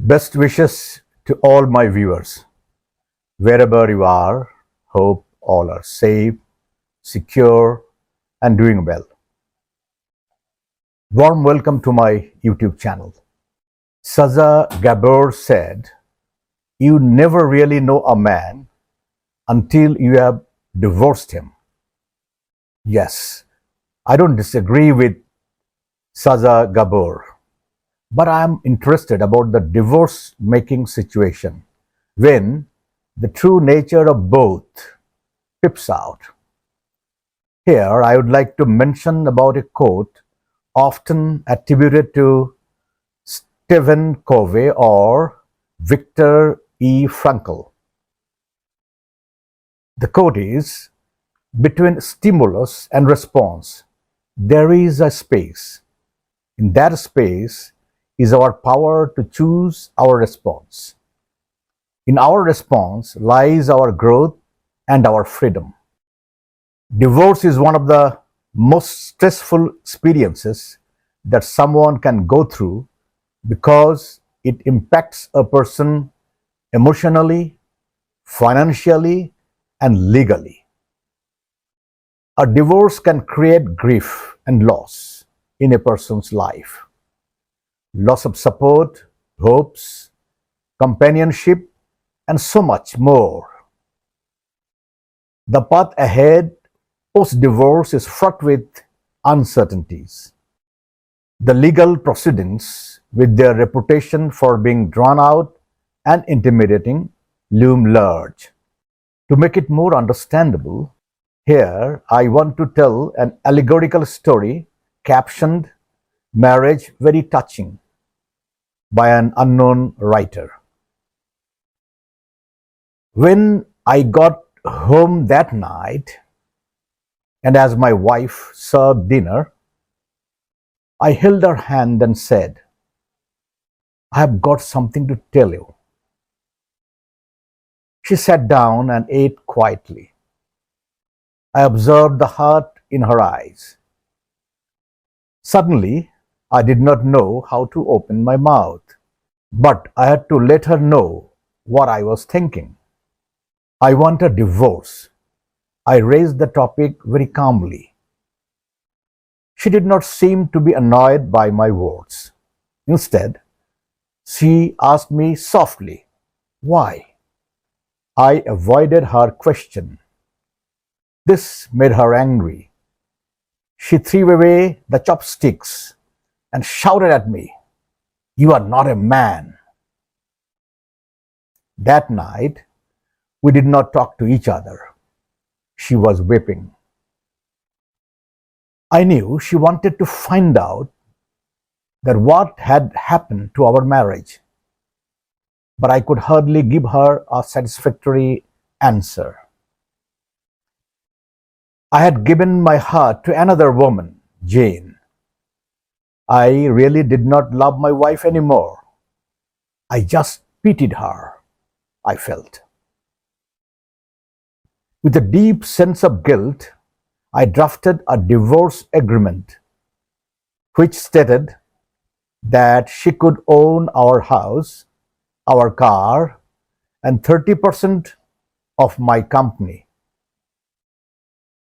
Best wishes to all my viewers. Wherever you are, hope all are safe, secure, and doing well. Warm welcome to my YouTube channel. Saza Gabor said, "You never really know a man until you have divorced him." Yes, I don't disagree with Saza Gabor, but I am interested about the divorce making situation when the true nature of both pips out. Here, I would like to mention about a quote often attributed to Stephen Covey or Viktor E. Frankl. The quote is, "Between stimulus and response, there is a space. In that space is our power to choose our response. In our response lies our growth and our freedom." Divorce is one of the most stressful experiences that someone can go through because it impacts a person emotionally, financially, and legally. A divorce can create grief and loss in a person's life. Loss of support, hopes, companionship, and so much more. The path ahead post-divorce is fraught with uncertainties. The legal proceedings, with their reputation for being drawn out and intimidating, loom large. To make it more understandable, here I want to tell an allegorical story captioned "Marriage Very Touching" by an unknown writer. When I got home that night, and as my wife served dinner, I held her hand and said, "I have got something to tell you." She sat down and ate quietly. I observed the hurt in her eyes. Suddenly, I did not know how to open my mouth, but I had to let her know what I was thinking. "I want a divorce." I raised the topic very calmly. She did not seem to be annoyed by my words. Instead, she asked me softly, "Why?" I avoided her question. This made her angry. She threw away the chopsticks and shouted at me, "You are not a man." That night, we did not talk to each other. She was weeping. I knew she wanted to find out that what had happened to our marriage, but I could hardly give her a satisfactory answer. I had given my heart to another woman, Jane. I really did not love my wife anymore. I just pitied her, I felt. With a deep sense of guilt, I drafted a divorce agreement which stated that she could own our house, our car, and 30% of my company.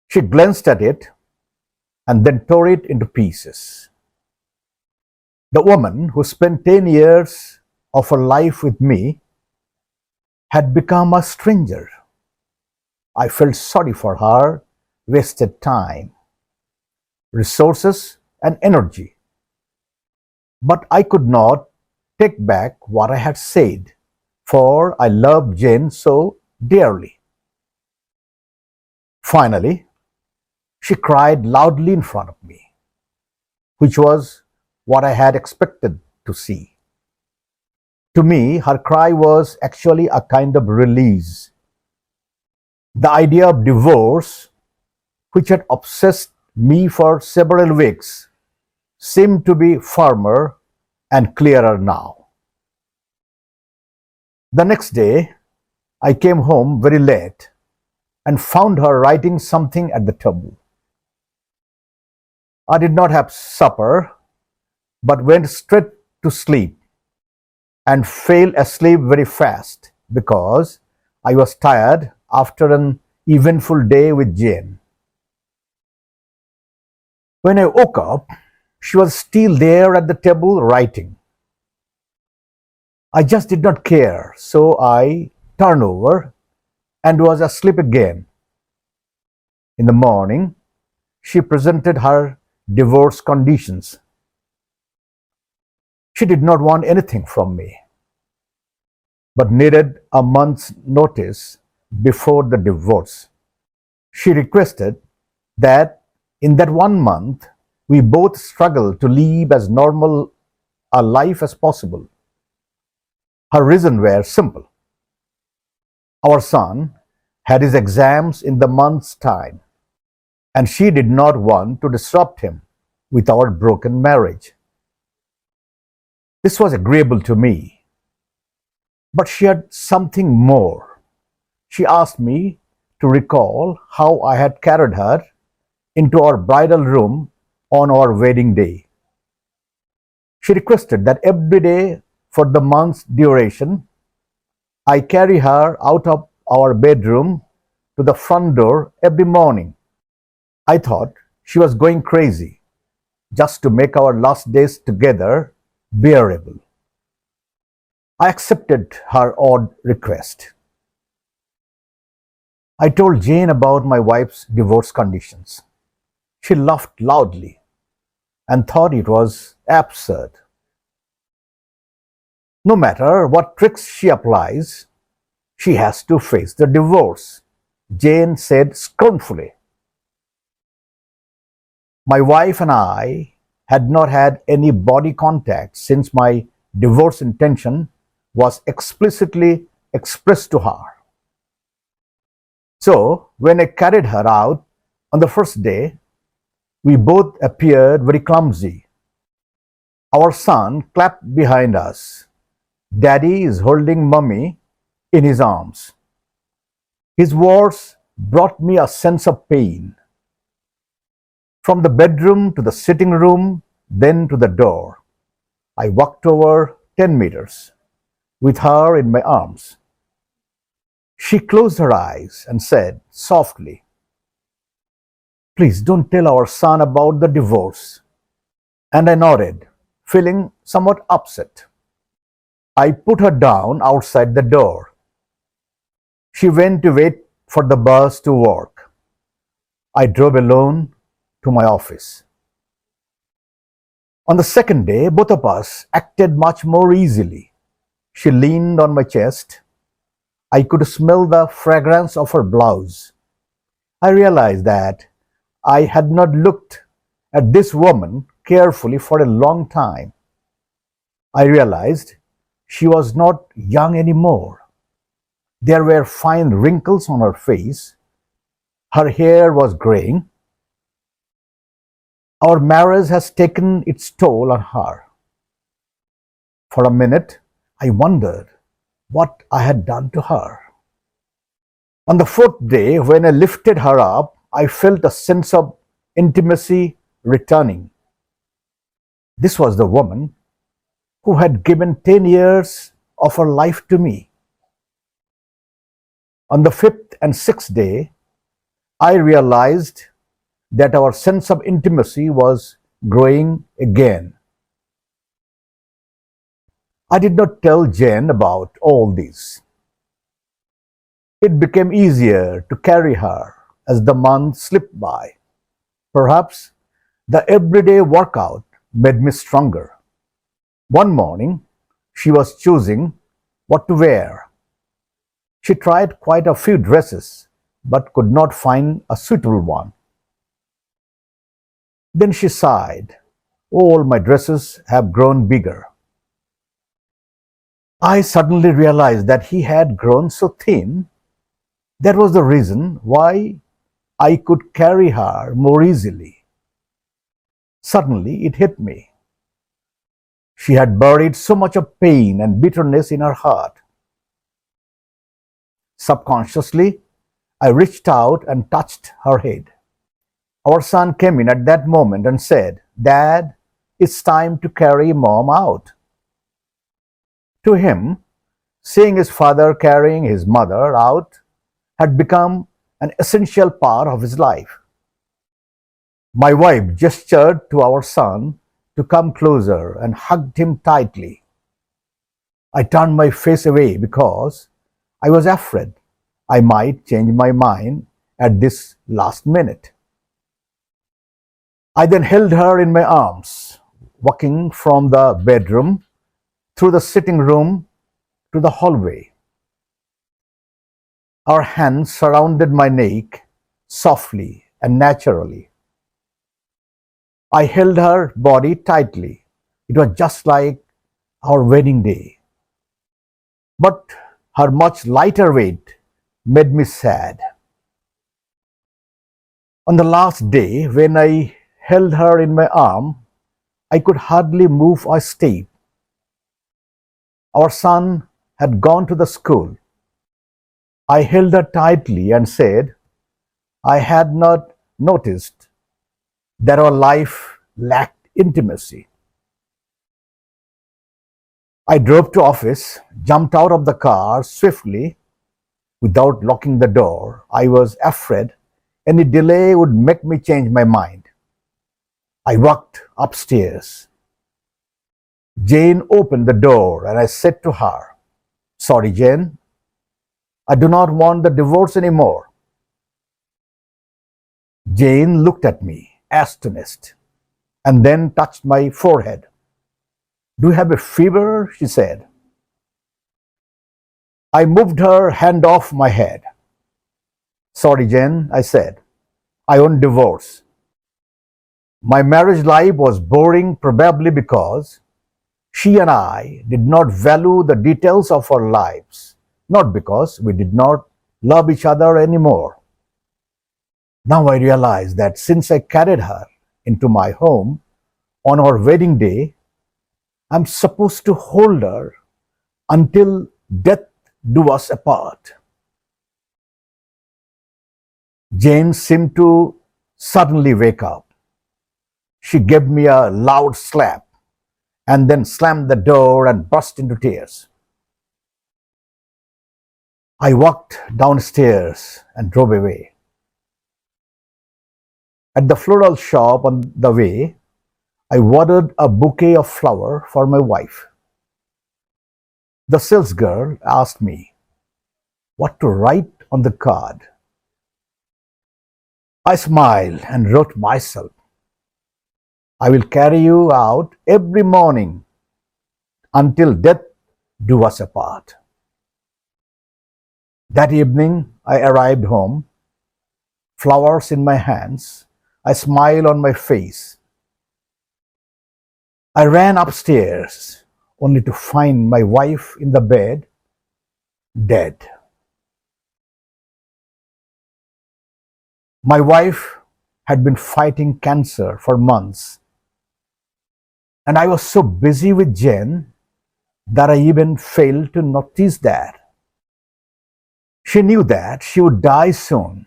She glanced at it and then tore it into pieces. The woman who spent 10 years of her life with me had become a stranger. I felt sorry for her wasted time, resources, and energy. But I could not take back what I had said, for I loved Jane so dearly. Finally, she cried loudly in front of me, which was what I had expected to see. To me, her cry was actually a kind of release. The idea of divorce, which had obsessed me for several weeks, seemed to be firmer and clearer now. The next day, I came home very late and found her writing something at the table. I did not have supper, but went straight to sleep. and fell asleep very fast because I was tired after an eventful day with Jane. When I woke up, she was still there at the table writing. I just did not care, so I turned over and was asleep again. In the morning, she presented her divorce conditions. She did not want anything from me, but needed a month's notice before the divorce. She requested that in that 1 month, we both struggle to live as normal a life as possible. Her reasons were simple. Our son had his exams in the month's time, and she did not want to disrupt him with our broken marriage. This was agreeable to me, but she had something more. She asked me to recall how I had carried her into our bridal room on our wedding day. She requested that every day for the month's duration, I carry her out of our bedroom to the front door every morning. I thought she was going crazy just to make our last days together bearable. I accepted her odd request. I told Jane about my wife's divorce conditions. She laughed loudly and thought it was absurd. No matter what tricks she applies, she has to face the divorce, Jane said scornfully. My wife and I had not had any body contact since my divorce intention was explicitly expressed to her. So, when I carried her out on the first day, we both appeared very clumsy. Our son clapped behind us. Daddy is holding Mummy in his arms. His words brought me a sense of pain. From the bedroom to the sitting room, then to the door, I walked over 10 meters with her in my arms. She closed her eyes and said softly, "Please don't tell our son about the divorce." And I nodded, feeling somewhat upset. I put her down outside the door. She went to wait for the bus to work. I drove alone to my office. On the second day, both of us acted much more easily. She leaned on my chest. I could smell the fragrance of her blouse. I realized that I had not looked at this woman carefully for a long time. I realized she was not young anymore. There were fine wrinkles on her face. Her hair was graying. Our marriage has taken its toll on her. For a minute, I wondered what I had done to her. On the fourth day, when I lifted her up, I felt a sense of intimacy returning. This was the woman who had given 10 years of her life to me. On the fifth and sixth day, I realized that our sense of intimacy was growing again. I did not tell Jen about all this. It became easier to carry her as the months slipped by. Perhaps the everyday workout made me stronger. One morning, she was choosing what to wear. She tried quite a few dresses but could not find a suitable one. Then she sighed. All my dresses have grown bigger. I suddenly realized that he had grown so thin. That was the reason why I could carry her more easily. Suddenly it hit me. She had buried so much of pain and bitterness in her heart. Subconsciously, I reached out and touched her head. Our son came in at that moment and said, "Dad, it's time to carry Mom out." To him, seeing his father carrying his mother out had become an essential part of his life. My wife gestured to our son to come closer and hugged him tightly. I turned my face away because I was afraid I might change my mind at this last minute. I then held her in my arms, walking from the bedroom through the sitting room to the hallway. Our hands surrounded my neck softly and naturally. I held her body tightly. It was just like our wedding day. But her much lighter weight made me sad. On the last day, when I held her in my arm, I could hardly move a step. Our son had gone to the school. I held her tightly and said, I had not noticed that our life lacked intimacy. I drove to office, jumped out of the car swiftly without locking the door. I was afraid any delay would make me change my mind. I walked upstairs. Jane opened the door and I said to her, Sorry, Jane, I do not want the divorce anymore. Jane looked at me, astonished, and then touched my forehead. Do you have a fever? She said. I moved her hand off my head. Sorry, Jane, I said. I want divorce. My marriage life was boring probably because she and I did not value the details of our lives, not because we did not love each other anymore. Now I realize that since I carried her into my home on our wedding day, I'm supposed to hold her until death do us apart. Jane seemed to suddenly wake up. She gave me a loud slap and then slammed the door and burst into tears. I walked downstairs and drove away. At the floral shop on the way, I ordered a bouquet of flowers for my wife. The salesgirl asked me what to write on the card. I smiled and wrote myself, I will carry you out every morning until death do us apart. That evening, I arrived home, flowers in my hands, a smile on my face. I ran upstairs only to find my wife in the bed, dead. My wife had been fighting cancer for months, and I was so busy with Jen that I even failed to notice that. She knew that she would die soon,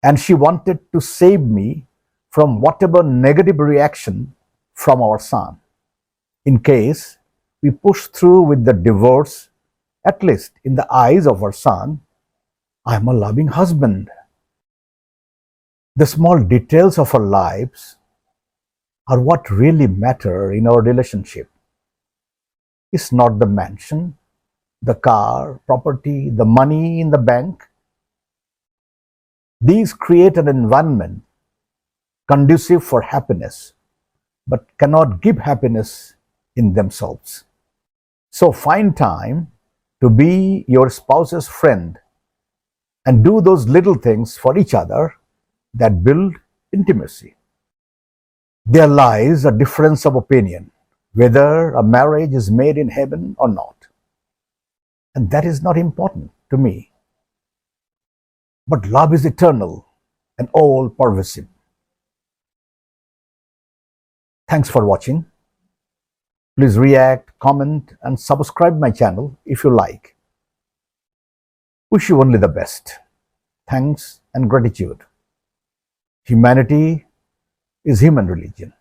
and she wanted to save me from whatever negative reaction from our son. In case we push through with the divorce, at least in the eyes of our son, I am a loving husband. The small details of our lives are what really matter in our relationship. It's not the mansion, the car, property, the money in the bank. These create an environment conducive for happiness, but cannot give happiness in themselves. So find time to be your spouse's friend and do those little things for each other that build intimacy. There lies a difference of opinion whether a marriage is made in heaven or not. And that is not important to me. But love is eternal and all pervasive. Thanks for watching. Please react, comment, and subscribe my channel if you like. Wish you only the best. Thanks and gratitude. Humanity is human religion.